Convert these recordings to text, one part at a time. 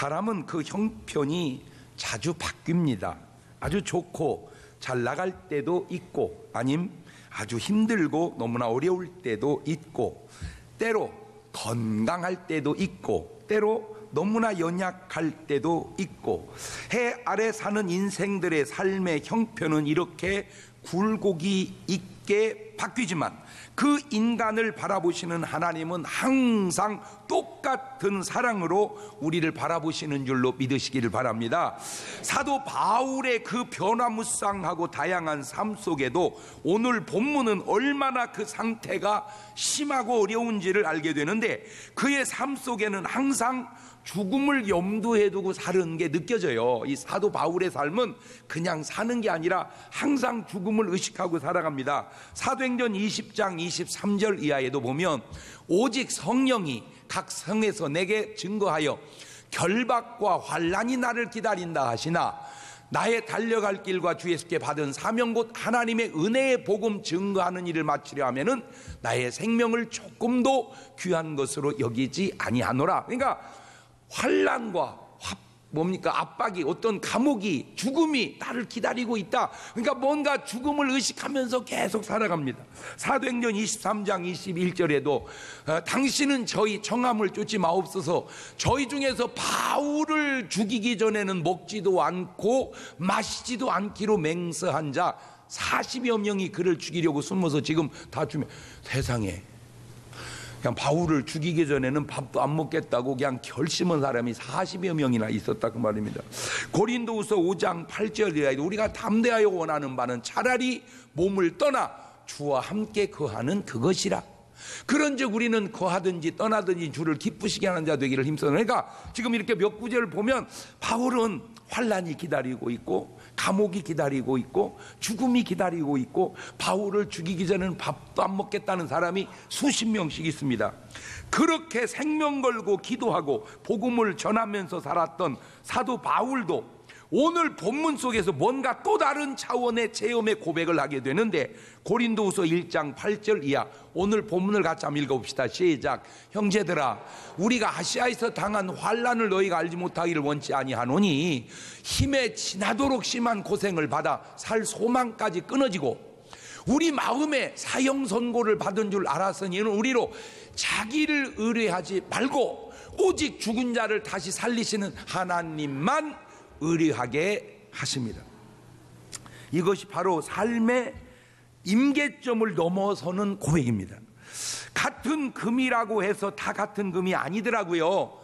사람은 그 형편이 자주 바뀝니다. 아주 좋고 잘 나갈 때도 있고, 아님 아주 힘들고 너무나 어려울 때도 있고, 때로 건강할 때도 있고, 때로 너무나 연약할 때도 있고, 해 아래 사는 인생들의 삶의 형편은 이렇게 굴곡이 있게 바뀌지만 그 인간을 바라보시는 하나님은 항상 똑같은 사랑으로 우리를 바라보시는 줄로 믿으시기를 바랍니다. 사도 바울의 그 변화무쌍하고 다양한 삶 속에도 오늘 본문은 얼마나 그 상태가 심하고 어려운지를 알게 되는데, 그의 삶 속에는 항상 죽음을 염두에 두고 사는 게 느껴져요. 이 사도 바울의 삶은 그냥 사는 게 아니라 항상 죽음을 의식하고 살아갑니다. 사도행전 20장 23절 이하에도 보면, 오직 성령이 각 성에서 내게 증거하여 결박과 환난이 나를 기다린다 하시나, 나의 달려갈 길과 주 예수께 받은 사명 곧 하나님의 은혜의 복음 증거하는 일을 마치려 하면은 나의 생명을 조금도 귀한 것으로 여기지 아니하노라. 그러니까 환난과 압박이, 어떤 감옥이, 죽음이 나를 기다리고 있다. 그러니까 뭔가 죽음을 의식하면서 계속 살아갑니다. 사도행전 23장 21절에도 당신은 저희 청함을 쫓지 마옵소서. 저희 중에서 바울을 죽이기 전에는 먹지도 않고 마시지도 않기로 맹세한 자 40여 명이 그를 죽이려고 숨어서 지금 다 죽으면, 세상에 그냥 바울을 죽이기 전에는 밥도 안 먹겠다고 그냥 결심한 사람이 40여 명이나 있었다 그 말입니다. 고린도후서 5장 8절이라, 우리가 담대하여 원하는 바는 차라리 몸을 떠나 주와 함께 거하는 그것이라. 그런즉 우리는 거하든지 떠나든지 주를 기쁘시게 하는 자 되기를 힘써는. 그러니까 지금 이렇게 몇 구절을 보면 바울은 환난이 기다리고 있고, 감옥이 기다리고 있고, 죽음이 기다리고 있고, 바울을 죽이기 전에는 밥도 안 먹겠다는 사람이 수십 명씩 있습니다. 그렇게 생명 걸고 기도하고 복음을 전하면서 살았던 사도 바울도 오늘 본문 속에서 뭔가 또 다른 차원의 체험의 고백을 하게 되는데, 고린도후서 1장 8절 이하 오늘 본문을 같이 한번 읽어봅시다. 시작. 형제들아, 우리가 아시아에서 당한 환난을 너희가 알지 못하기를 원치 아니하노니 힘에 지나도록 심한 고생을 받아 살 소망까지 끊어지고 우리 마음에 사형 선고를 받은 줄 알았으니 우리로 자기를 의뢰하지 말고 오직 죽은 자를 다시 살리시는 하나님만 의뢰하게 하십니다. 이것이 바로 삶의 임계점을 넘어서는 고백입니다. 같은 금이라고 해서 다 같은 금이 아니더라고요.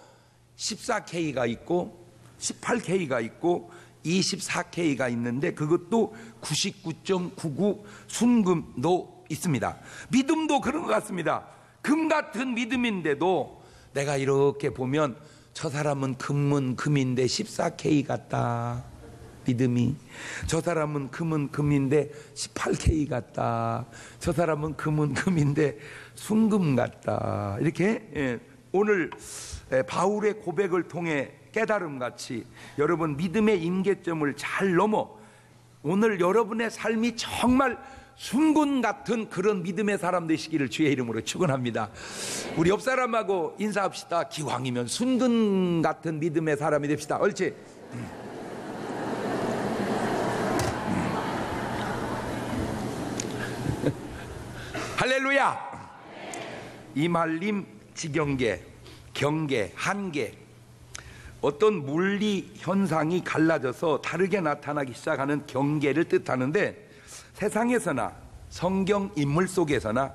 14K가 있고 18K가 있고 24K가 있는데 그것도 99.99 순금도 있습니다. 믿음도 그런 것 같습니다. 금 같은 믿음인데도 내가 이렇게 보면 저 사람은 금은 금인데 14K 같다, 믿음이. 저 사람은 금은 금인데 18K 같다. 저 사람은 금은 금인데 순금 같다. 이렇게 오늘 바울의 고백을 통해 깨달음같이 여러분 믿음의 임계점을 잘 넘어 오늘 여러분의 삶이 정말 순금 같은 그런 믿음의 사람 되시기를 주의 이름으로 축원합니다. 우리 옆 사람하고 인사합시다. 기왕이면 순금 같은 믿음의 사람이 됩시다. 옳지? 할렐루야. 이말림, 지경계, 경계, 한계, 어떤 물리 현상이 갈라져서 다르게 나타나기 시작하는 경계를 뜻하는데, 세상에서나 성경 인물 속에서나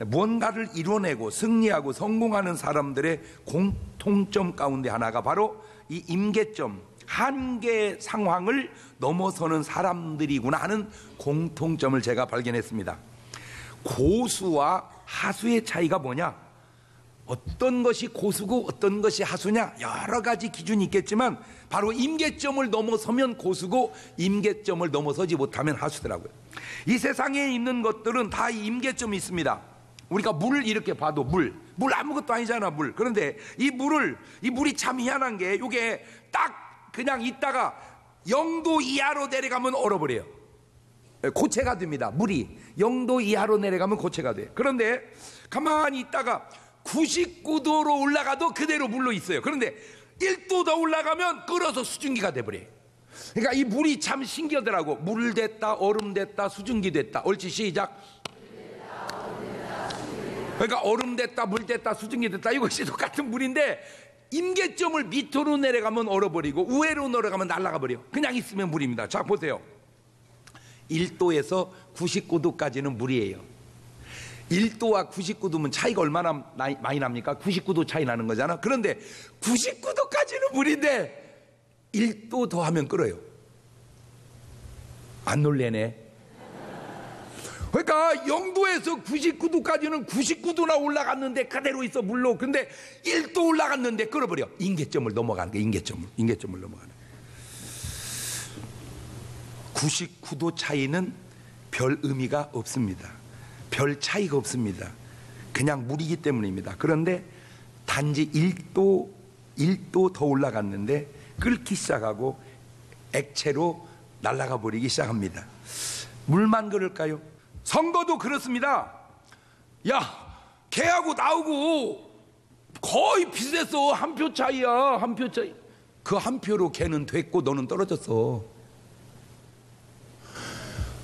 뭔가를 이뤄내고 승리하고 성공하는 사람들의 공통점 가운데 하나가 바로 이 임계점, 한계 상황을 넘어서는 사람들이구나 하는 공통점을 제가 발견했습니다. 고수와 하수의 차이가 뭐냐? 어떤 것이 고수고 어떤 것이 하수냐? 여러 가지 기준이 있겠지만 바로 임계점을 넘어서면 고수고 임계점을 넘어서지 못하면 하수더라고요. 이 세상에 있는 것들은 다 임계점이 있습니다. 우리가 물을 이렇게 봐도 물 아무것도 아니잖아, 물. 그런데 이 물이 참 희한한 게 이게 딱 그냥 있다가 0도 이하로 내려가면 얼어버려요. 고체가 됩니다. 물이 0도 이하로 내려가면 고체가 돼. 그런데 가만히 있다가 99도로 올라가도 그대로 물로 있어요. 그런데 1도 더 올라가면 끓어서 수증기가 돼버려요. 그러니까 이 물이 참 신기하더라고. 물 됐다, 얼음 됐다, 수증기 됐다. 옳지, 시작. 그러니까 얼음 됐다, 물 됐다, 수증기 됐다, 이것이 똑같은 물인데 임계점을 밑으로 내려가면 얼어버리고 위로 내려가면 날아가 버려. 그냥 있으면 물입니다. 자, 보세요. 1도에서 99도까지는 물이에요. 1도와 99도면 차이가 얼마나 많이 납니까? 99도 차이 나는 거잖아. 그런데 99도까지는 물인데 1도 더 하면 끓어요. 안 놀래네. 그러니까 0도에서 99도까지는 99도나 올라갔는데 그대로 있어, 물로. 근데 1도 올라갔는데 끓어버려. 임계점을 넘어가는 거야. 임계점을 넘어가는 거야. 99도 차이는 별 의미가 없습니다. 별 차이가 없습니다. 그냥 물이기 때문입니다. 그런데 단지 1도 더 올라갔는데 끓기 시작하고 액체로 날아가 버리기 시작합니다. 물만 그럴까요? 선거도 그렇습니다. 야, 걔하고 나하고 거의 비슷했어. 한 표 차이야, 한 표 차이. 그 한 표로 걔는 됐고 너는 떨어졌어.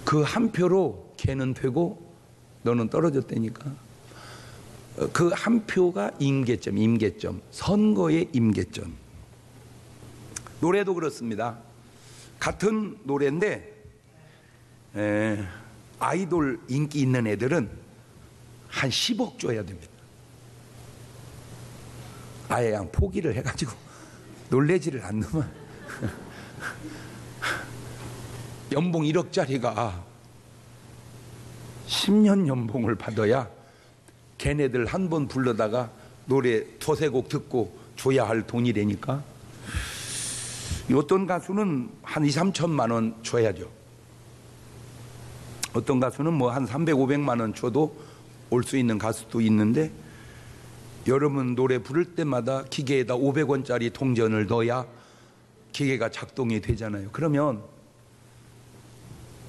그 한 표로 걔는 되고 너는 떨어졌다니까. 그 한 표가 임계점, 선거의 임계점. 노래도 그렇습니다. 같은 노래인데 아이돌 인기 있는 애들은 한 10억 줘야 됩니다. 아예 그냥 포기를 해가지고 놀래지를 않는만 연봉 1억짜리가 10년 연봉을 받아야 걔네들 한 번 불러다가 노래 두세 곡 듣고 줘야 할 돈이라니까. 어떤 가수는 한 2, 3천만 원 줘야죠. 어떤 가수는 뭐 한 300, 500만 원 줘도 올 수 있는 가수도 있는데, 여러분 노래 부를 때마다 기계에다 500원짜리 동전을 넣어야 기계가 작동이 되잖아요. 그러면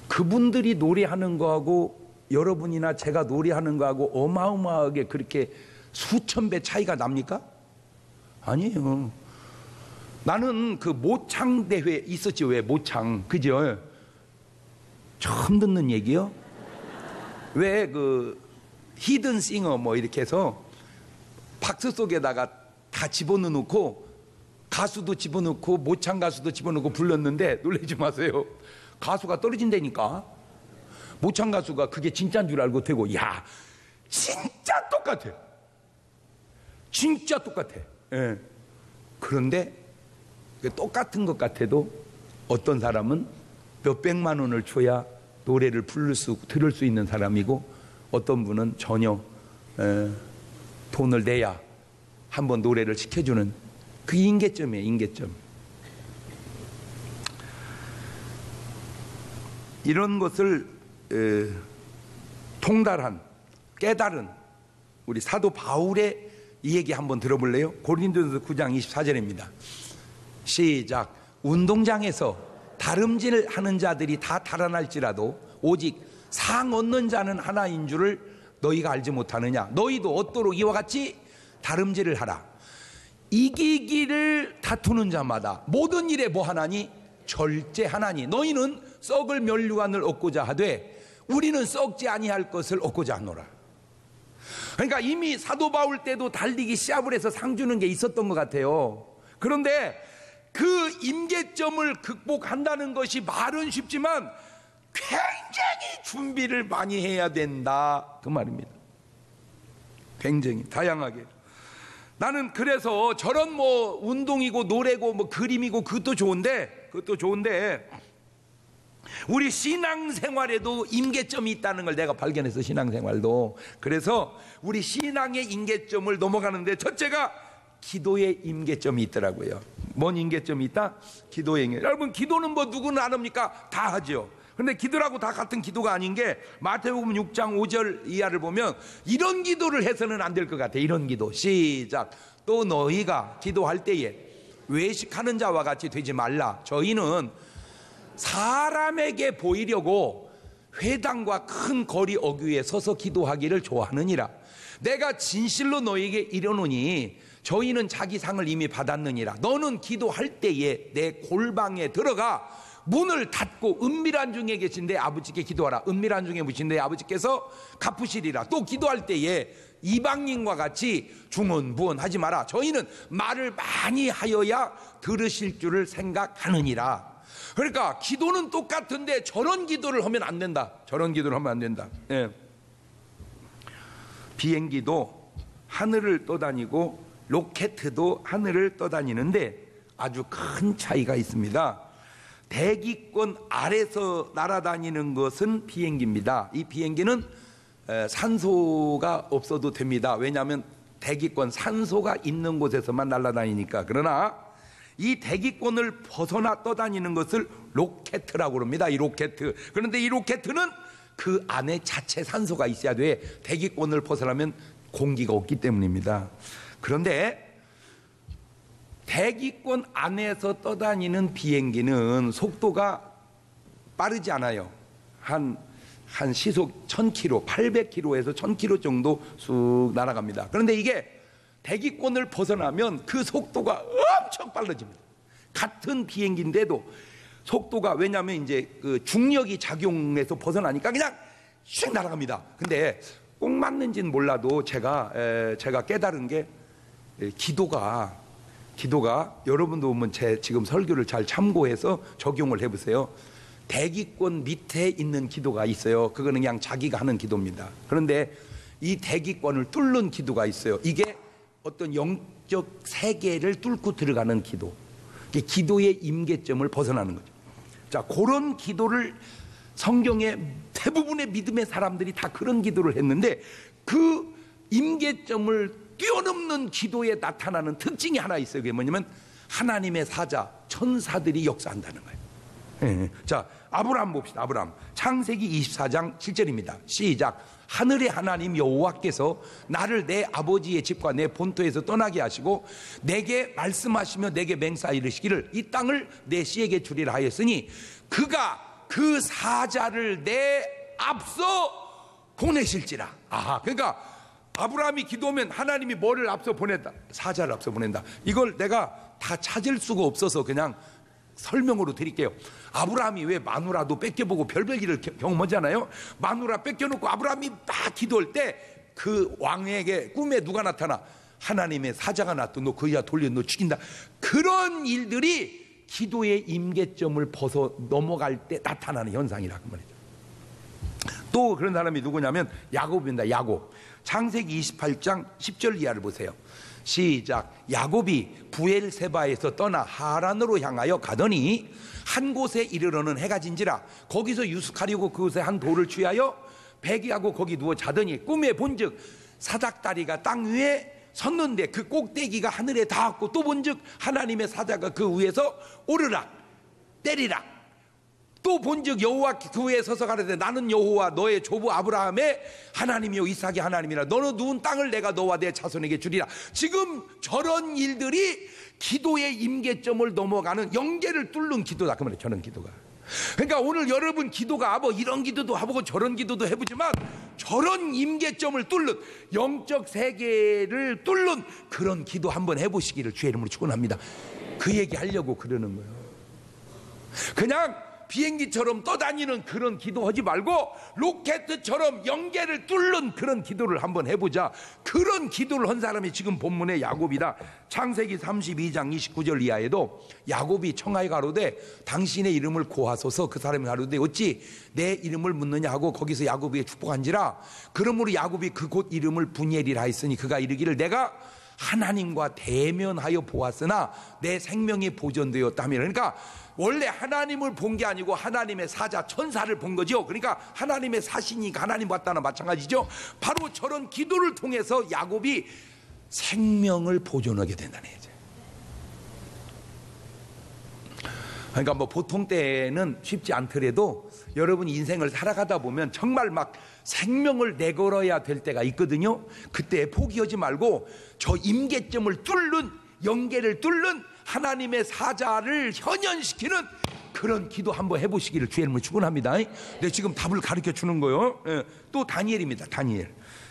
그분들이 노래하는 거하고 여러분이나 제가 노래하는 거하고 어마어마하게 그렇게 수천 배 차이가 납니까? 아니에요. 나는 그 모창 대회 있었지. 왜 모창, 그죠? 처음 듣는 얘기요? 왜 그 히든 싱어 뭐 이렇게 해서 박스 속에다가 다 집어넣고 가수도 집어넣고 모창 가수도 집어넣고 불렀는데 놀라지 마세요. 가수가 떨어진다니까. 모창 가수가 그게 진짜인 줄 알고 되고, 야, 진짜 똑같아. 진짜 똑같아. 예. 그런데 똑같은 것 같아도 어떤 사람은 몇백만 원을 줘야 노래를 들을 수 있는 사람이고, 어떤 분은 전혀 돈을 내야 한번 노래를 시켜주는, 그 임계점이에요. 임계점. 이런 것을 통달한, 깨달은 우리 사도 바울의 이 얘기 한번 들어볼래요? 고린도전서 9장 24절입니다. 시작. 운동장에서 다름질 하는 자들이 다 달아날지라도 오직 상 얻는 자는 하나인 줄을 너희가 알지 못하느냐. 너희도 얻도록 이와 같이 다름질을 하라. 이기기를 다투는 자마다 모든 일에 뭐 하나니? 절제하나니. 너희는 썩을 면류관을 얻고자 하되 우리는 썩지 아니할 것을 얻고자 하노라. 그러니까 이미 사도 바울 때도 달리기 시합을 해서 상 주는 게 있었던 것 같아요. 그런데 그 임계점을 극복한다는 것이 말은 쉽지만 굉장히 준비를 많이 해야 된다, 그 말입니다. 굉장히 다양하게. 나는 그래서 저런 뭐 운동이고 노래고 뭐 그림이고 그것도 좋은데 우리 신앙생활에도 임계점이 있다는 걸 내가 발견했어. 신앙생활도. 그래서 우리 신앙의 임계점을 넘어가는데 첫째가 기도의 임계점이 있더라고요. 뭔 임계점이 있다? 기도의 임계. 여러분, 기도는 뭐 누구는 안 합니까? 다 하죠. 근데 기도라고 다 같은 기도가 아닌 게, 마태복음 6장 5절 이하를 보면 이런 기도를 해서는 안 될 것 같아. 이런 기도. 시작. 또 너희가 기도할 때에 외식하는 자와 같이 되지 말라. 저희는 사람에게 보이려고 회당과 큰 거리 어귀에 서서 기도하기를 좋아하느니라. 내가 진실로 너에게 이르노니 저희는 자기 상을 이미 받았느니라. 너는 기도할 때에 내 골방에 들어가 문을 닫고 은밀한 중에 계신 내 아버지께 기도하라. 은밀한 중에 계신 내 아버지께서 갚으시리라. 또 기도할 때에 이방인과 같이 중언부언 하지 마라. 저희는 말을 많이 하여야 들으실 줄을 생각하느니라. 그러니까 기도는 똑같은데 저런 기도를 하면 안 된다. 저런 기도를 하면 안 된다. 예. 비행기도 하늘을 떠다니고 로켓도 하늘을 떠다니는데 아주 큰 차이가 있습니다. 대기권 아래서 날아다니는 것은 비행기입니다. 이 비행기는 산소가 없어도 됩니다. 왜냐하면 대기권 산소가 있는 곳에서만 날아다니니까. 그러나 이 대기권을 벗어나 떠다니는 것을 로켓이라고 합니다. 이 로켓. 그런데 이 로켓은 그 안에 자체 산소가 있어야 돼. 대기권을 벗어나면 공기가 없기 때문입니다. 그런데 대기권 안에서 떠다니는 비행기는 속도가 빠르지 않아요. 한 시속 1000km, 800km에서 1000km 정도 쑥 날아갑니다. 그런데 이게 대기권을 벗어나면 그 속도가 엄청 빨라집니다. 같은 비행기인데도 속도가, 왜냐하면 이제 그 중력이 작용해서 벗어나니까 그냥 슉 날아갑니다. 근데 꼭 맞는지는 몰라도 제가 깨달은 게 기도가 여러분도 보면 제 지금 설교를 잘 참고해서 적용을 해보세요. 대기권 밑에 있는 기도가 있어요. 그거는 그냥 자기가 하는 기도입니다. 그런데 이 대기권을 뚫는 기도가 있어요. 이게 어떤 영적 세계를 뚫고 들어가는 기도. 이게 기도의 임계점을 벗어나는 거죠. 자, 그런 기도를 성경의 대부분의 믿음의 사람들이 다 그런 기도를 했는데 그 임계점을 뛰어넘는 기도에 나타나는 특징이 하나 있어요. 그게 뭐냐면 하나님의 사자, 천사들이 역사한다는 거예요. 자, 아브라함 봅시다. 아브라함. 창세기 24장 7절입니다. 시작. 하늘의 하나님 여호와께서 나를 내 아버지의 집과 내 본토에서 떠나게 하시고 내게 말씀하시며 내게 맹사 이르시기를 이 땅을 내 씨에게 주리라 하였으니 그가 그 사자를 내 앞서 보내실지라. 아하, 그러니까 아브라함이 기도하면 하나님이 뭐를 앞서 보낸다? 사자를 앞서 보낸다. 이걸 내가 다 찾을 수가 없어서 그냥 설명으로 드릴게요. 아브라함이 왜 마누라도 뺏겨보고 별별 일을 경험하잖아요. 마누라 뺏겨놓고 아브라함이 막 기도할 때 그 왕에게 꿈에 누가 나타나? 하나님의 사자가 나타나 너 그 여자 돌려 너 죽인다. 그런 일들이 기도의 임계점을 벗어 넘어갈 때 나타나는 현상이라고 말이죠. 또 그런 사람이 누구냐면 야곱입니다. 야곱. 창세기 28장 10절 이하를 보세요. 시작. 야곱이 부엘세바에서 떠나 하란으로 향하여 가더니 한 곳에 이르러는 해가 진지라 거기서 유숙하려고 그곳에 한 돌을 취하여 배기하고 거기 누워 자더니 꿈에 본즉 사닥다리가 땅 위에 섰는데 그 꼭대기가 하늘에 닿았고 또 본즉 하나님의 사자가 그 위에서 오르락 때리락 또 본즉 여호와 그 위에 서서 가라사대 나는 여호와 너의 조부 아브라함의 하나님이요 이삭의 하나님이라 너는 누운 땅을 내가 너와 내 자손에게 주리라. 지금 저런 일들이 기도의 임계점을 넘어가는 영계를 뚫는 기도다 그 말이에요. 저런 기도가. 그러니까 오늘 여러분 기도가 뭐 이런 기도도 해보고 저런 기도도 해보지만 저런 임계점을 뚫는 영적 세계를 뚫는 그런 기도 한번 해보시기를 주의 이름으로 축원합니다. 그 얘기 하려고 그러는 거예요. 그냥 비행기처럼 떠다니는 그런 기도 하지 말고 로켓처럼 영계를 뚫는 그런 기도를 한번 해보자. 그런 기도를 한 사람이 지금 본문의 야곱이다. 창세기 32장 29절 이하에도 야곱이 청하에 가로되 당신의 이름을 고하소서. 그 사람이 가로되 어찌 내 이름을 묻느냐 하고 거기서 야곱에게 축복한지라. 그러므로 야곱이 그곳 이름을 분이엘이라 했으니 그가 이르기를 내가 하나님과 대면하여 보았으나 내 생명이 보존되었다며. 그러니까 원래 하나님을 본 게 아니고 하나님의 사자 천사를 본 거죠. 그러니까 하나님의 사신이니까 하나님 봤다나 마찬가지죠. 바로 저런 기도를 통해서 야곱이 생명을 보존하게 된다는 얘기죠. 그러니까 뭐 보통 때는 쉽지 않더라도 여러분 인생을 살아가다 보면 정말 막 생명을 내걸어야 될 때가 있거든요. 그때 포기하지 말고 저 임계점을 뚫는 영계를 뚫는 하나님의 사자를 현현시키는 그런 기도 한번 해보시기를 주의 이름으로 축원합니다. 네, 지금 답을 가르쳐 주는 거요. 또 다니엘입니다.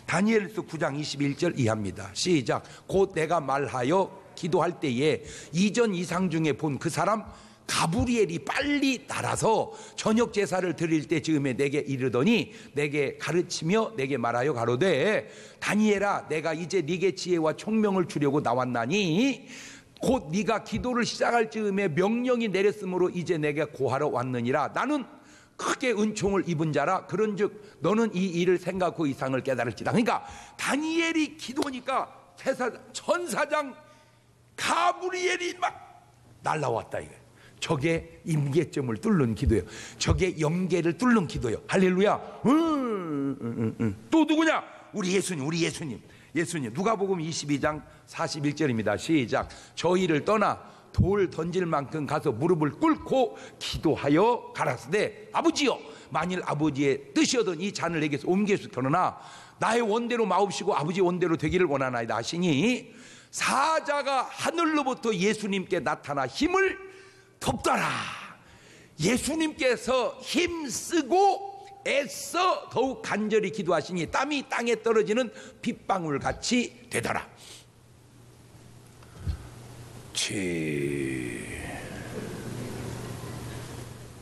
다니엘서 9장 21절 이하입니다. 시작. 곧 내가 말하여 기도할 때에 이전 이상 중에 본 그 사람 가브리엘이 빨리 날아서 저녁 제사를 드릴 때 즈음에 내게 이르더니 내게 가르치며 내게 말하여 가로되 다니엘아 내가 이제 네게 지혜와 총명을 주려고 나왔나니 곧 네가 기도를 시작할 즈음에 명령이 내렸으므로 이제 내게 고하러 왔느니라. 나는 크게 은총을 입은 자라. 그런즉 너는 이 일을 생각하고 이상을 깨달을지다. 그러니까 다니엘이 기도하니까 천사장 가브리엘이 막 날라왔다 이거예요. 저게 임계점을 뚫는 기도예요. 저게 영계를 뚫는 기도예요. 할렐루야. 또 누구냐? 우리 예수님. 누가복음 22장 41절입니다. 시작. 저희를 떠나 돌 던질 만큼 가서 무릎을 꿇고 기도하여 가라사대 아버지여 만일 아버지의 뜻이거든 이 잔을 내게서 옮길 수 그러나 나의 원대로 마옵시고 아버지의 원대로 되기를 원하나이다 하시니 사자가 하늘로부터 예수님께 나타나 힘을 덮더라. 예수님께서 힘쓰고 애써 더욱 간절히 기도하시니 땀이 땅에 떨어지는 빗방울 같이 되더라.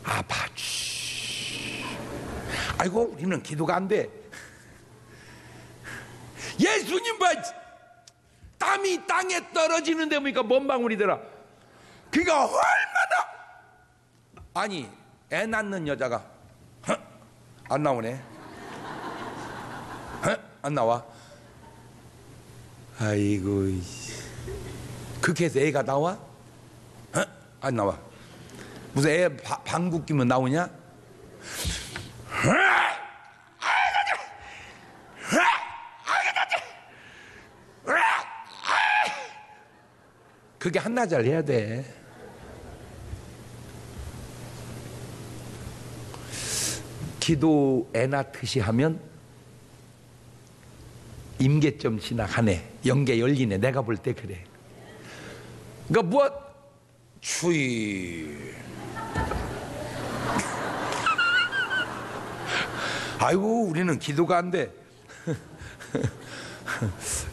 아파치. 아이고 우리는 기도가 안 돼. 예수님 봐. 땀이 땅에 떨어지는데 보니까 먼 방울이더라. 그러니까 얼마나 아니 애 낳는 여자가 안 나오네. 안 나와. 아이고 그렇게 해서 애가 나와? 안 나와. 무슨 애 방귀 끼면 나오냐? 그게 한나절 해야 돼. 기도 애 낳듯이 하면 임계점 지나가네. 영계 열리네. 내가 볼 때 그래. 그러니까 무엇? 추위. 아이고 우리는 기도가 안 돼.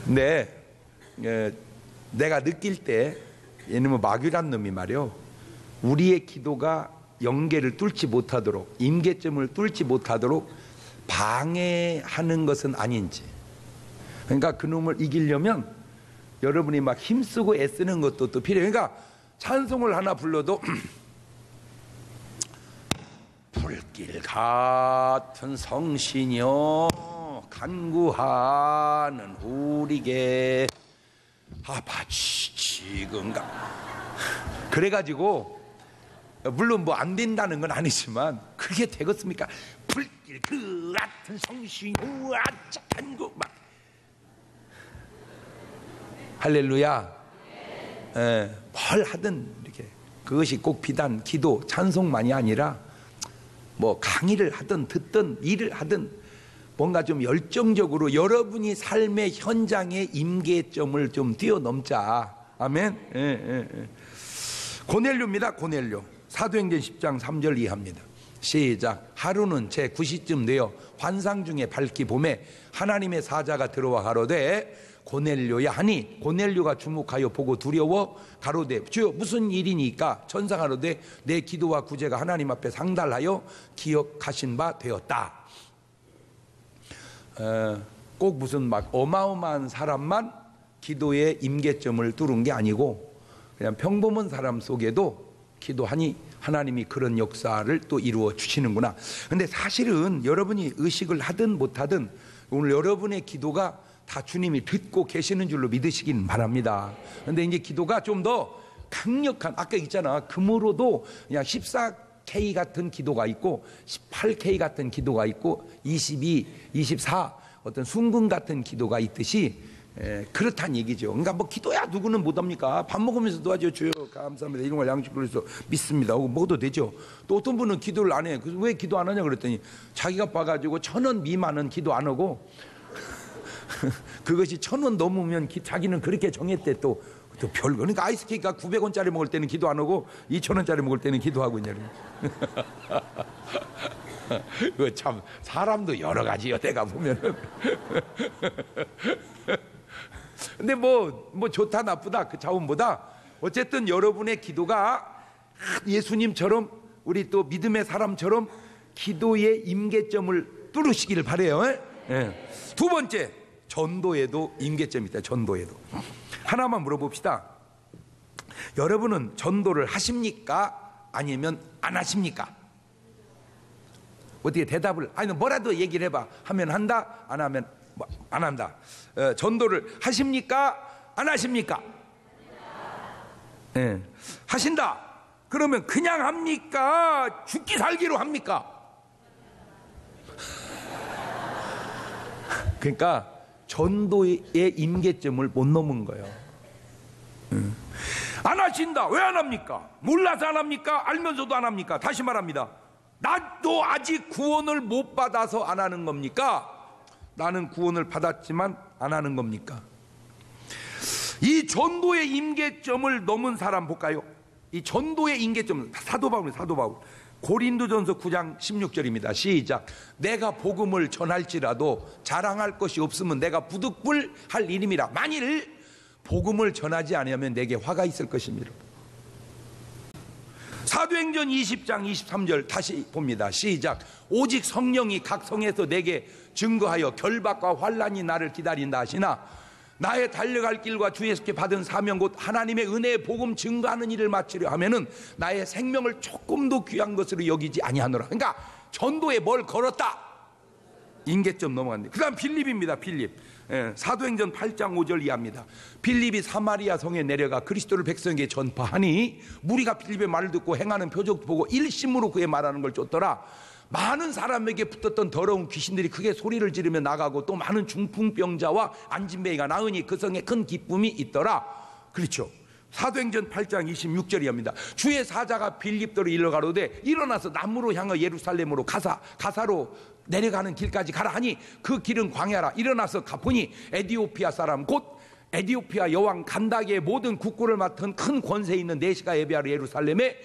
네. 내가 느낄 때 얘는 마귀란 놈이 말이요 우리의 기도가 영계를 뚫지 못하도록 임계점을 뚫지 못하도록 방해하는 것은 아닌지. 그러니까 그 놈을 이기려면 여러분이 막 힘쓰고 애쓰는 것도 또 필요해요. 그러니까 찬송을 하나 불러도 불길 같은 성신여 간구하는 우리게 아파치 지금가. 그래가지고 물론 뭐 안 된다는 건 아니지만 그게 되겠습니까? 불길 그 같은 성신 우아 간구 막 할렐루야. 뭘 하든 이렇게 그것이 꼭 비단 기도 찬송만이 아니라 뭐 강의를 하든 듣든 일을 하든 뭔가 좀 열정적으로 여러분이 삶의 현장의 임계점을 좀 뛰어넘자. 아멘. 고넬료입니다. 고넬료. 사도행전 10장 3절 이하입니다. 시작. 하루는 제 9시쯤 되어 환상 중에 밝기 봄에 하나님의 사자가 들어와 가로되 고넬료야 하니 고넬료가 주목하여 보고 두려워 가로되 주여 무슨 일이니까? 천사가 가로되 내 기도와 구제가 하나님 앞에 상달하여 기억하신 바 되었다. 꼭 무슨 막 어마어마한 사람만 기도의 임계점을 뚫은 게 아니고 그냥 평범한 사람 속에도 기도하니 하나님이 그런 역사를 또 이루어 주시는구나. 근데 사실은 여러분이 의식을 하든 못하든 오늘 여러분의 기도가 다 주님이 듣고 계시는 줄로 믿으시긴 바랍니다. 근데 이제 기도가 좀 더 강력한, 아까 있잖아, 금으로도 그냥 14K 같은 기도가 있고 18K 같은 기도가 있고 22, 24 어떤 순금 같은 기도가 있듯이 그렇다는 얘기죠. 그러니까 뭐 기도야 누구는 못합니까? 밥 먹으면서 도와줘 주여 감사합니다 이런 걸 양식으로 해서 믿습니다 하고 먹어도 되죠. 또 어떤 분은 기도를 안 해. 그래서 왜 기도 안 하냐 그랬더니 자기가 봐가지고 1,000원 미만은 기도 안 하고 그것이 1,000원 넘으면 자기는 그렇게 정했대. 또 또 별거. 그러니까 아이스케이크가 900원짜리 먹을 때는 기도 안 하고 2,000원짜리 먹을 때는 기도하고 있냐. 그 참 사람도 여러 가지요. 내가 보면은. 근데 뭐 좋다 나쁘다 그 차원보다 어쨌든 여러분의 기도가 예수님처럼 우리 또 믿음의 사람처럼 기도의 임계점을 뚫으시기를 바래요. 예. 두 번째, 전도에도 임계점이 있다. 전도에도. 하나만 물어봅시다. 여러분은 전도를 하십니까? 아니면 안 하십니까? 어떻게 대답을, 아니 뭐라도 얘기를 해봐. 하면 한다, 안 하면 안 한다. 전도를 하십니까? 안 하십니까? 예. 하신다. 그러면 그냥 합니까? 죽기 살기로 합니까? 그러니까 전도의 임계점을 못 넘은 거예요. 안 하신다. 왜 안 합니까? 몰라서 안 합니까? 알면서도 안 합니까? 다시 말합니다. 나도 아직 구원을 못 받아서 안 하는 겁니까? 나는 구원을 받았지만 안 하는 겁니까? 이 전도의 임계점을 넘은 사람 볼까요? 이 전도의 임계점, 사도 바울. 고린도전서 9장 16절입니다. 시작. 내가 복음을 전할지라도 자랑할 것이 없으면 내가 부득불할 일임이라. 만일 복음을 전하지 않으면 내게 화가 있을 것입니다. 사도행전 20장 23절 다시 봅니다. 시작. 오직 성령이 각 성에서 내게 증거하여 결박과 환난이 나를 기다린다 하시나 나의 달려갈 길과 주 예수께 받은 사명 곧 하나님의 은혜의 복음 증거하는 일을 마치려 하면은 나의 생명을 조금도 귀한 것으로 여기지 아니하노라. 그러니까 전도에 뭘 걸었다. 임계점 넘어갔는데. 그 다음 빌립입니다. 빌립. 사도행전 8장 5절 이하입니다. 빌립이 사마리아 성에 내려가 그리스도를 백성에게 전파하니 무리가 빌립의 말을 듣고 행하는 표적 보고 일심으로 그의 말하는 걸 쫓더라. 많은 사람에게 붙었던 더러운 귀신들이 크게 소리를 지르며 나가고 또 많은 중풍병자와 안진뱅이가 나으니 그 성에 큰 기쁨이 있더라. 그렇죠. 사도행전 8장 26절이합니다. 주의 사자가 빌립도로 일러가로되 일어나서 남으로 향해 예루살렘으로 가사로 내려가는 길까지 가라 하니 그 길은 광야라. 일어나서 가보니 에디오피아 사람 곧 에디오피아 여왕 간다게의 모든 국고를 맡은 큰 권세 있는 내시가 예배하러 예루살렘에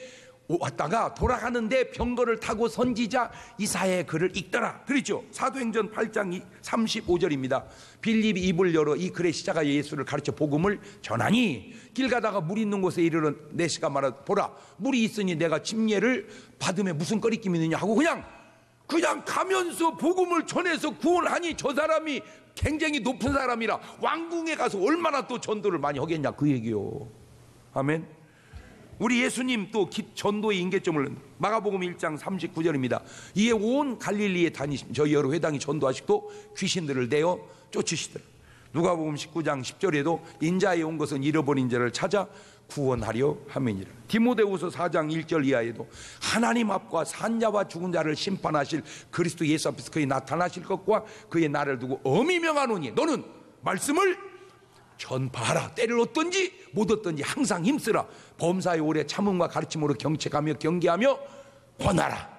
왔다가 돌아가는데 병거를 타고 선지자 이사야의 글을 읽더라. 그렇죠. 사도행전 8장 35절입니다. 빌립이 입을 열어 이 글의 시작하여 예수를 가르쳐 복음을 전하니 길 가다가 물 있는 곳에 이르는 내시가 말하 보라 물이 있으니 내가 침례를 받으면 무슨 꺼리낌이 있느냐 하고 그냥 가면서 복음을 전해서 구원하니 저 사람이 굉장히 높은 사람이라 왕궁에 가서 얼마나 또 전도를 많이 하겠냐 그 얘기요. 아멘. 우리 예수님 또 전도의 임계점을 마가복음 1장 39절입니다. 이에 온 갈릴리에 다니신 저희 여러 회당이 전도하시고 귀신들을 내어 쫓으시더라. 누가복음 19장 10절에도 인자에 온 것은 잃어버린 자를 찾아 구원하려 함이니라. 디모데후서 4장 1절 이하에도 하나님 앞과 산자와 죽은 자를 심판하실 그리스도 예수 앞에서 그의 나타나실 것과 그의 날을 두고 엄히 명하노니 너는 말씀을 전파하라. 때를 얻든지 못 얻든지 항상 힘쓰라. 범사의 오래 참음과 가르침으로 경책하며 경계하며 권하라.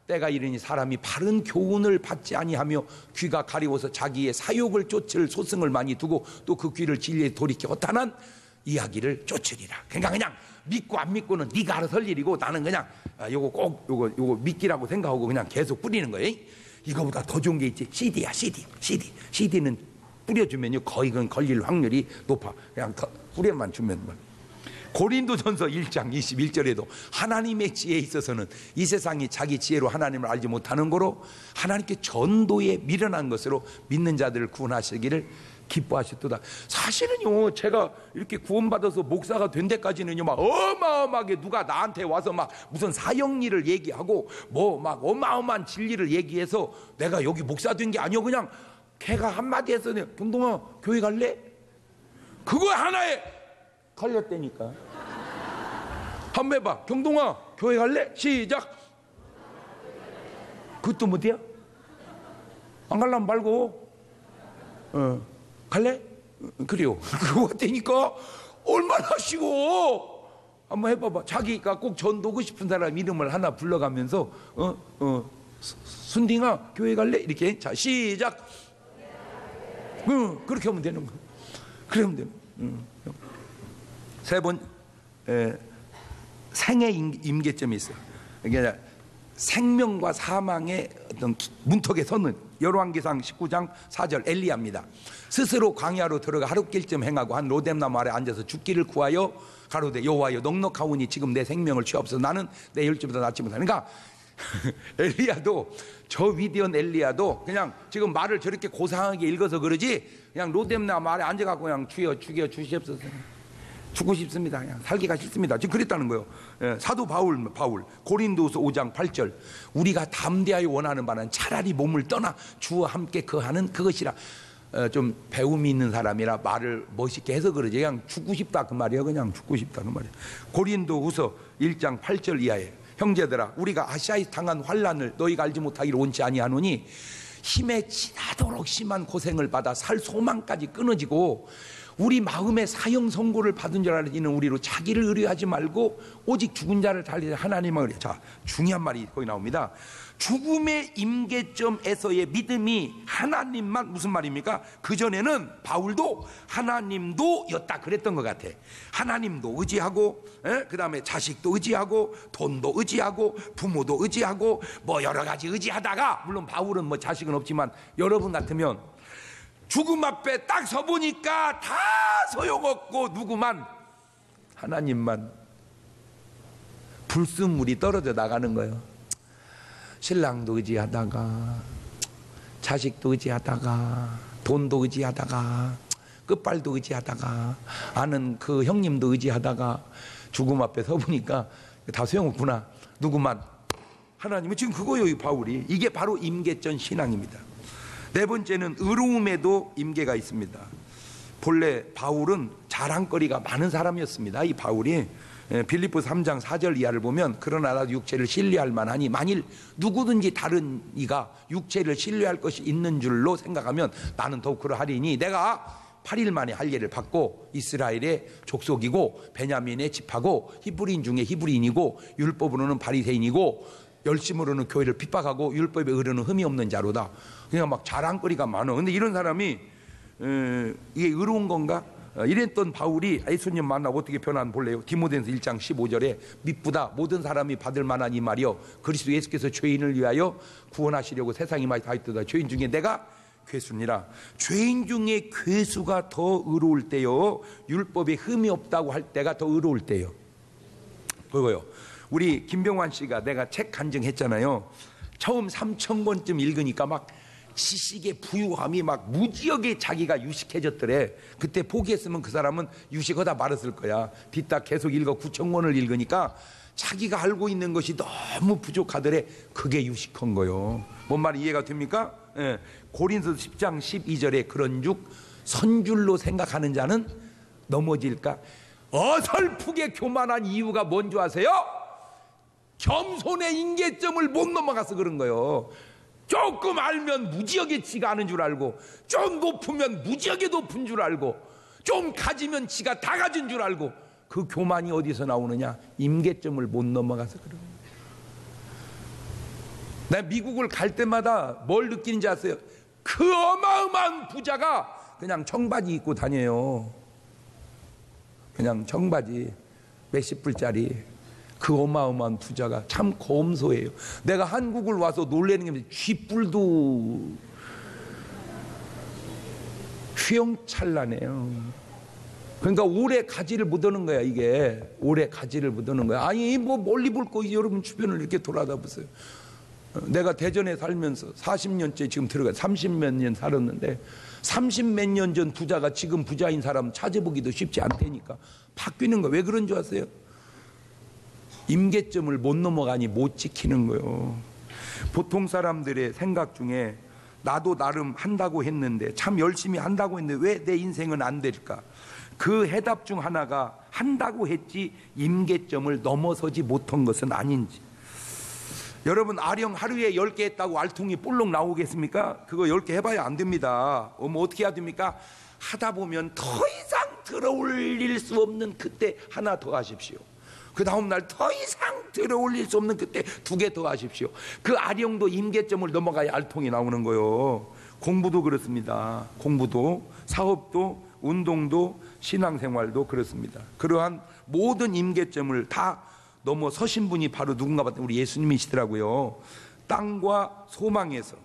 때가 이르니 사람이 바른 교훈을 받지 아니하며 귀가 가리워서 자기의 사욕을 쫓을 소승을 많이 두고 또 그 귀를 진리에 돌이켜 허탄한 이야기를 쫓으리라. 그러니까 그냥 믿고 안 믿고는 네가 알아서 할 일이고 나는 그냥 요거 꼭 요거 믿기라고 생각하고 그냥 계속 뿌리는 거예요. 이거보다 더 좋은 게 있지. CD야 CD는 뿌려주면요 거의 그건 걸릴 확률이 높아. 그냥 뿌려만 주면. 고린도전서 1장 21절에도 하나님의 지혜에 있어서는 이 세상이 자기 지혜로 하나님을 알지 못하는 거로 하나님께 전도에 미련한 것으로 믿는 자들을 구원하시기를 기뻐하셨도다. 사실은요 제가 이렇게 구원받아서 목사가 된 데까지는요 막 어마어마하게 누가 나한테 와서 막 무슨 사형리를 얘기하고 뭐 막 어마어마한 진리를 얘기해서 내가 여기 목사 된 게 아니요. 그냥 걔가 한마디 해서 동동아 교회 갈래? 그거 하나에 걸렸다니까. 한번 해봐. 경동아 교회 갈래? 시작. 그것도 못해요? 안 갈라면 말고 갈래? 그래요. 그거 같다니까. 얼마나 하시고 한번 해봐봐. 자기가 꼭 전도고 싶은 사람 이름을 하나 불러가면서 순딩아 교회 갈래? 이렇게. 자 시작. 그렇게 하면 되는 거야. 그러면 되는 거야. 세 번, 생의 임계점이 있어요. 그러니까 생명과 사망의 어떤 문턱에 서는 열왕기상 19장 4절 엘리야입니다. 스스로 광야로 들어가 하룻길쯤 행하고 한 로뎀나무 아래 앉아서 죽기를 구하여 가로되 여호와여 넉넉하오니 지금 내 생명을 취하옵소서. 나는 내 열주보다 낫지 못하니. 그러니까 엘리야도, 저 위대한 엘리야도 그냥 지금 말을 저렇게 고상하게 읽어서 그러지 그냥 로뎀나무 아래 앉아갖고 그냥 죽여 주시옵소서. 죽고 싶습니다. 그냥 살기가 싫습니다. 지금 그랬다는 거예요. 사도 바울 고린도후서 5장 8절 우리가 담대하여 원하는 바는 차라리 몸을 떠나 주와 함께 거하는 그것이라. 좀 배움이 있는 사람이라 말을 멋있게 해서 그러지 그냥 죽고 싶다 그 말이에요. 그냥 죽고 싶다 그 말이에요. 고린도후서 1장 8절 이하에 형제들아 우리가 아시아에 당한 환난을 너희가 알지 못하기를 원치 아니하노니 힘에 지나도록 심한 고생을 받아 살 소망까지 끊어지고 우리 마음에 사형 선고를 받은 줄 알지는 우리로 자기를 의뢰하지 말고 오직 죽은 자를 살리는 하나님을 의뢰. 자, 중요한 말이 거기 나옵니다. 죽음의 임계점에서의 믿음이 하나님만. 무슨 말입니까? 그전에는 바울도 하나님도 였다 그랬던 것 같아. 하나님도 의지하고 그 다음에 자식도 의지하고 돈도 의지하고 부모도 의지하고 뭐 여러 가지 의지하다가, 물론 바울은 뭐 자식은 없지만 여러분 같으면 죽음 앞에 딱 서보니까 다 소용없고 누구만? 하나님만. 불순물이 떨어져 나가는 거예요. 신랑도 의지하다가 자식도 의지하다가 돈도 의지하다가 끝발도 의지하다가 아는 그 형님도 의지하다가 죽음 앞에 서보니까 다 소용없구나. 누구만? 하나님은. 지금 그거예요, 이 바울이. 이게 바로 임계점 신앙입니다. 네 번째는 의로움에도 임계가 있습니다. 본래 바울은 자랑거리가 많은 사람이었습니다. 이 바울이 빌립보 3장 4절 이하를 보면 그러나 나도 육체를 신뢰할 만하니 만일 누구든지 다른 이가 육체를 신뢰할 것이 있는 줄로 생각하면 나는 더욱 그러하리니 내가 8일 만에 할례를 받고 이스라엘의 족속이고 베냐민의 집하고 히브리인 중에 히브리인이고 율법으로는 바리새인이고 열심으로는 교회를 핍박하고 율법에 의로는 흠이 없는 자로다. 그냥 막 자랑거리가 많아. 근데 이런 사람이 이게 의로운 건가? 이랬던 바울이 예수님 만나고 어떻게 변한 볼래요? 디모데전서 1장 15절에 믿보다 모든 사람이 받을 만한 이 말이요 그리스도 예수께서 죄인을 위하여 구원하시려고 세상이 많이 다 있도다. 죄인 중에 내가 괴수니라. 죄인 중에 괴수가 더 의로울 때요, 율법에 흠이 없다고 할 때가 더 의로울 때요. 그거요. 우리 김병환 씨가 내가 책 간증했잖아요. 처음 3,000번쯤 읽으니까 막 지식의 부유함이 막 무지하게 자기가 유식해졌더래. 그때 포기했으면 그 사람은 유식하다 말았을 거야. 뒤따 계속 읽어 9,000권을 읽으니까 자기가 알고 있는 것이 너무 부족하더래. 그게 유식한 거요. 뭔 말이 이해가 됩니까? 예. 고린도서 10장 12절에 그런즉 선줄로 생각하는 자는 넘어질까? 어설프게 교만한 이유가 뭔지 아세요? 겸손의 임계점을 못 넘어가서 그런 거예요. 조금 알면 무지하게 지가 아는 줄 알고, 좀 높으면 무지하게 높은 줄 알고, 좀 가지면 지가 다 가진 줄 알고. 그 교만이 어디서 나오느냐? 임계점을 못 넘어가서 그런 거예요. 내가 미국을 갈 때마다 뭘 느끼는지 아세요? 그 어마어마한 부자가 그냥 청바지 입고 다녀요. 그냥 청바지 몇십 불짜리. 그 어마어마한 부자가 참 검소해요. 내가 한국을 와서 놀라는 게 쥐뿔도 휘영찬란해요. 그러니까 오래 가지를 못 하는 거야. 이게 오래 가지를 못 하는 거야. 아니 뭐 멀리 볼 거 여러분 주변을 이렇게 돌아다 보세요. 내가 대전에 살면서 40년째 지금 들어가 30몇 년 살았는데 30몇 년 전 부자가 지금 부자인 사람 찾아보기도 쉽지 않다니까. 바뀌는 거 왜 그런 줄 아세요? 임계점을 못 넘어가니 못 지키는 거예요. 보통 사람들의 생각 중에 나도 나름 한다고 했는데, 참 열심히 한다고 했는데 왜 내 인생은 안 될까? 그 해답 중 하나가 한다고 했지 임계점을 넘어서지 못한 것은 아닌지. 여러분 아령 하루에 10개 했다고 알통이 볼록 나오겠습니까? 그거 10개 해봐야 안 됩니다. 뭐 어떻게 해야 됩니까? 하다 보면 더 이상 들어올릴 수 없는 그때 하나 더 하십시오. 그 다음 날 더 이상 들어올릴 수 없는 그때 2개 더 하십시오. 그 아령도 임계점을 넘어가야 알통이 나오는 거예요. 공부도 그렇습니다. 공부도, 사업도, 운동도, 신앙생활도 그렇습니다. 그러한 모든 임계점을 다 넘어서신 분이 바로 누군가 봤더니 우리 예수님이시더라고요. 땅과 소망에서,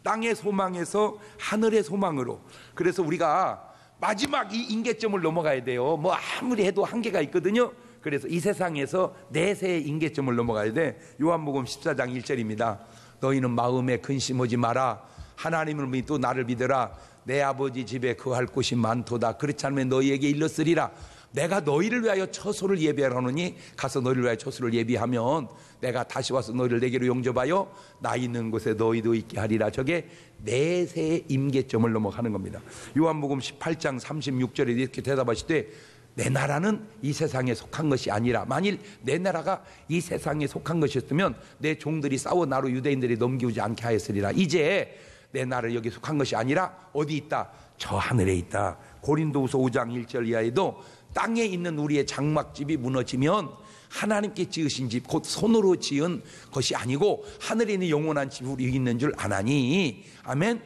땅의 소망에서 하늘의 소망으로. 그래서 우리가 마지막 이 임계점을 넘어가야 돼요. 뭐 아무리 해도 한계가 있거든요. 그래서 이 세상에서 내세의 임계점을 넘어가야 돼. 요한복음 14장 1절입니다. 너희는 마음에 근심하지 마라. 하나님을 믿고 나를 믿어라. 내 아버지 집에 거할 곳이 많도다. 그렇지 않으면 너희에게 일렀으리라. 내가 너희를 위하여 처소를 예비하노니 가서 너희를 위하여 처소를 예비하면 내가 다시 와서 너희를 내게로 용접하여 나 있는 곳에 너희도 있게 하리라. 저게 내세의 임계점을 넘어가는 겁니다. 요한복음 18장 36절에 이렇게 대답하시되 내 나라는 이 세상에 속한 것이 아니라, 만일 내 나라가 이 세상에 속한 것이었으면 내 종들이 싸워 나로 유대인들이 넘기지 않게 하였으리라. 이제 내 나라는 여기 속한 것이 아니라 어디 있다? 저 하늘에 있다. 고린도후서 5장 1절 이하에도 땅에 있는 우리의 장막집이 무너지면 하나님께 지으신 집, 곧 손으로 지은 것이 아니고 하늘에 있는 영원한 집이 우리 있는 줄 아나니. 아멘.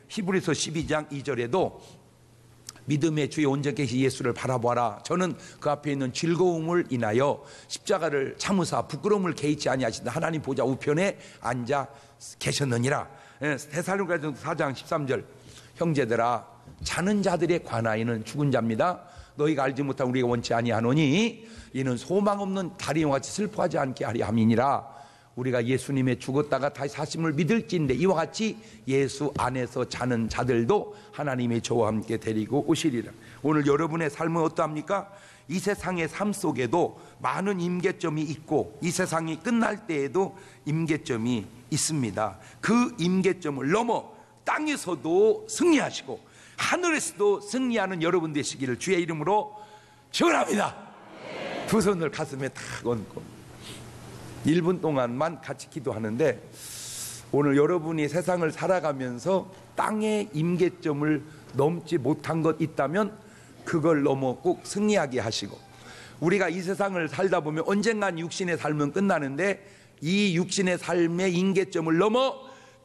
히브리서 12장 2절에도 믿음의 주의 온전케 하신 예수를 바라보아라. 저는 그 앞에 있는 즐거움을 인하여 십자가를 참으사 부끄러움을 개의치 아니하시다 하나님 보좌 우편에 앉아 계셨느니라. 데살로니가서 4장 13절 형제들아, 자는 자들에 관하여는 죽은 자입니다. 너희가 알지 못하고 우리가 원치 아니하노니 이는 소망 없는 다리와 같이 슬퍼하지 않게 하려 함이니라. 우리가 예수님의 죽었다가 다시 사심을 믿을지인데 이와 같이 예수 안에서 자는 자들도 하나님이 저와 함께 데리고 오시리라. 오늘 여러분의 삶은 어떠합니까? 이 세상의 삶 속에도 많은 임계점이 있고 이 세상이 끝날 때에도 임계점이 있습니다. 그 임계점을 넘어 땅에서도 승리하시고 하늘에서도 승리하는 여러분 되시기를 주의 이름으로 축원합니다. 두 손을 가슴에 탁 얹고 1분 동안만 같이 기도하는데, 오늘 여러분이 세상을 살아가면서 땅의 임계점을 넘지 못한 것 있다면 그걸 넘어 꼭 승리하게 하시고, 우리가 이 세상을 살다 보면 언젠간 육신의 삶은 끝나는데 이 육신의 삶의 임계점을 넘어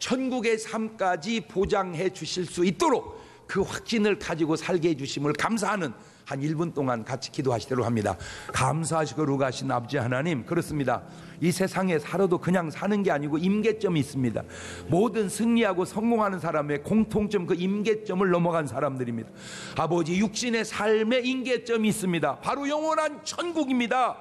천국의 삶까지 보장해 주실 수 있도록 그 확신을 가지고 살게 해주심을 감사하는 한 1분 동안 같이 기도하시도록 합니다. 감사하시고 거룩하신 아버지 하나님, 그렇습니다. 이 세상에 살아도 그냥 사는 게 아니고 임계점이 있습니다. 모든 승리하고 성공하는 사람의 공통점, 그 임계점을 넘어간 사람들입니다. 아버지, 육신의 삶의 임계점이 있습니다. 바로 영원한 천국입니다.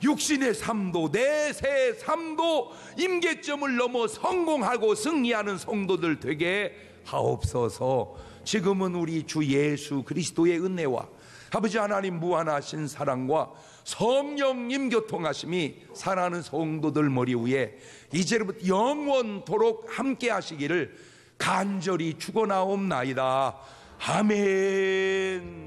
육신의 삶도 내세의 삶도 임계점을 넘어 성공하고 승리하는 성도들 되게 하옵소서. 지금은 우리 주 예수 그리스도의 은혜와 아버지 하나님 무한하신 사랑과 성령님 교통하심이 사랑하는 성도들 머리 위에 이제부터 영원토록 함께 하시기를 간절히 축원하옵나이다. 아멘.